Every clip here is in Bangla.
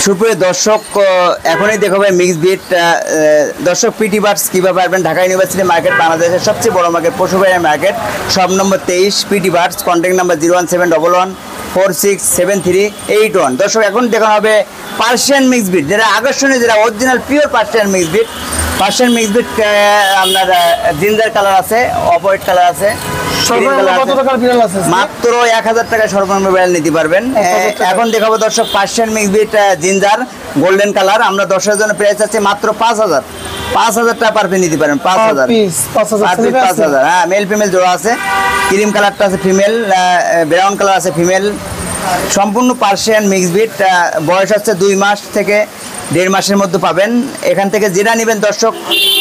সুপ্রিয় দর্শক, এখনই দেখাবে মিক্স বিট। দর্শক, পিটি বার্ডস কীভাবে পারবেন? ঢাকা ইউনিভার্সিটি মার্কেট বাংলাদেশের সবচেয়ে বড় মার্কেট, পশুবাড়ি market, shop number 23, pretty birds, contact number 01711467381। দর্শক, এখন দেখানো হবে পার্সিয়ান মিক্স বিট, যেটা আকর্ষণীয়, যেটা অরিজিনাল পিওর পার্সিয়ান মিক্স বিট। পার্সিয়ান মিক্স বিট আপনার জিঞ্জার কালার আছে, অফ হোয়াইট কালার আছে, মাত্র 1000 টাকায় সর্বনিম্ন বিড়াল নিতে পারবেন। এখন দেখাবো দর্শক পার্সিয়ান মিক্স বিট জিঞ্জার গোল্ডেন কালার। আমরা 10-এর জন্য প্রাইস আছে মাত্র 5000 টাকা পার পিস নিতে পারেন। 5000, হ্যাঁ। মেল ফিমেল জোড়া আছে, ক্রিম কালারটা আছে ফিমেল, ব্রাউন কালার আছে ফিমেল। সম্পূর্ণ পার্সিয়ান মিক্স বিট, বয়স হচ্ছে 2 মাস থেকে 1.5 মাসের মধ্যে পাবেন। এখান থেকে যেটা নেবেন দর্শক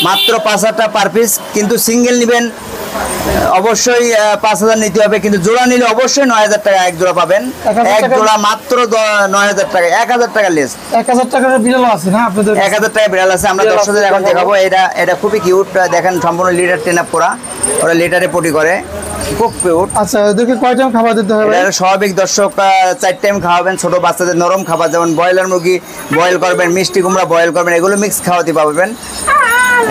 মাত্র 5000 টাকা পার পিস। কিন্তু সিঙ্গেল নেবেন অবশ্যই 5000 নিতে হবে, কিন্তু জোড়া নিলে অবশ্যই 9000 টাকা এক জোড়া পাবেন। এক জোড়া মাত্র 9000 টাকা, 1000 টাকা লেস। 1000 টাকার বিড়াল আছে না আপনাদের? 1000 টাকা বিড়াল আছে। আমরা দর্শকদের এখন দেখাবো। এটা খুবই কিউট, দেখেন সম্পূর্ণ লিটার ট্রেন আপ করা, ওরা লিটারে পটি করে, খুব কিউট। আচ্ছা, এদেরকে কয় টাইম খাবার দিতে হবে? এটা স্বাভাবিক দর্শক 4 টাইম খাওয়াবেন। ছোট বাচ্চাদের নরম খাবার, যেমন ব্রয়লার মুরগি বয়েল করবেন, মিষ্টি কুমড়া বয়েল করবেন, এগুলো মিক্স খাওয়াতে পারবেন।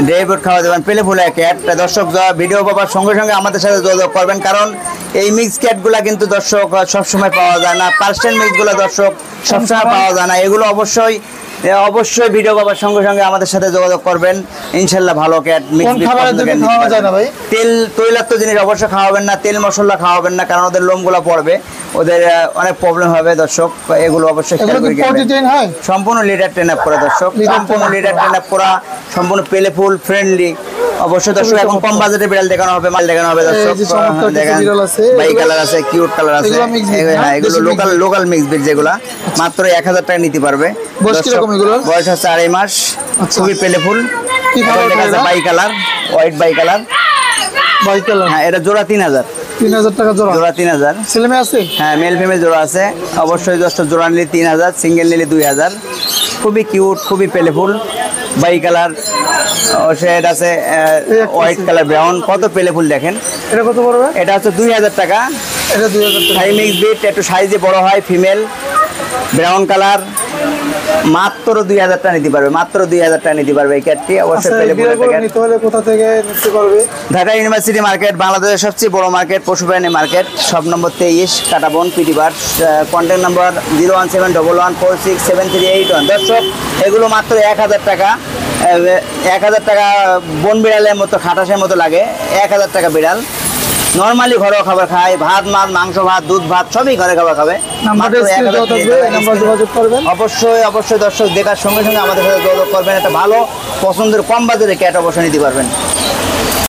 ড্রাই ফ্রুট খাওয়া দেবেন, পেলে ফুলে ক্যাট। দর্শক, ভিডিও পাবার সঙ্গে সঙ্গে আমাদের সাথে যোগাযোগ করবেন, কারণ এই মিক্স ক্যাটগুলা কিন্তু দর্শক সবসময় পাওয়া যায় না। পার্সিয়ান মিক্সগুলো দর্শক সবসময় পাওয়া যায় না। এগুলো অবশ্যই ভিডিও পাবার সঙ্গে সঙ্গে আমাদের সাথে যোগাযোগ করবেন। ইনশাল্লাহ ভালো ক্যাট মিক্স। তেল তৈলাক্ত জিনিস অবশ্যই খাওয়াবেন না, তেল মশলা খাওয়াবেন না, কারণ ওদের লোমগুলো পড়বে, ওদের অনেক প্রবলেম হবে দর্শক। এগুলো অবশ্যই সম্পূর্ণ লিটার ট্রেন আপ করা দর্শক, সম্পূর্ণ লিটার ট্রেন আপ করা, সম্পূর্ণ পেলে ফুল ফ্রেন্ডলি। অবশ্যই দর্শক, এখন কম বাজেটে বিড়াল দেখানো হবে, মাল দেখানো হবে দর্শক। দেখেন বাই কালার আছে, কিউট কালার আছে। হ্যাঁ, এগুলো লোকাল মিক্স বিট, যেগুলো মাত্র 1000 টাকা নিতে পারবে। বয়স হচ্ছে 2.5 মাস, খুবই playful. Bi colour, white bi colour. হ্যাঁ, এটা জোড়া 3000 টাকা জোড়া। 3000। ছেলে মেয়ে আছে? হ্যাঁ, মেল ফিমেল জোড়া আছে। অবশ্যই দর্শক, জোড়া নিলে 3000, সিঙ্গেল নিলে 2000। খুবই কিউট, খুবই playful, bi colour. Shade আছে হোয়াইট কালার, ব্রাউন, কত পেলে ফুল দেখেন। এটা কত পড়বে? এটা হচ্ছে 2000 টাকা। এটা 2000 টাকা। হাই মিক্স বিট, একটু সাইজে বড় হয়, ফিমেল, ব্রাউন কালার, মাত্র 2000 টাকা নিতে পারবে। মাত্র 2000 টাকা নিতে পারবে এই ক্যাটটি। অবশ্যই পেলে ফুল নিতে হলে কোথা থেকে নিতে পারবে? ঢাকা ইউনিভার্সিটি মার্কেট, বাংলাদেশের সবচেয়ে বড় মার্কেট, পশুপ্রাণী market, shop number 23, Katabon, PT birds, contact number 01711467381। দর্শক, এগুলো মাত্র 1000 টাকা। 1000 টাকা বন বিড়ালের মতো, খাটাসের মতো লাগে। 1000 টাকা বিড়াল। নর্মালি ঘরোয়া খাবার খায়, ভাত, মাছ, মাংস, ভাত, দুধ, ভাত সবই ঘরে খাবার খাবে। অবশ্যই দর্শক, দেখার সঙ্গে সঙ্গে আমাদের সাথে যোগাযোগ করবেন। একটা ভালো পছন্দের কম বাজারে ক্যাট অবশ্যই নিতে পারবেন।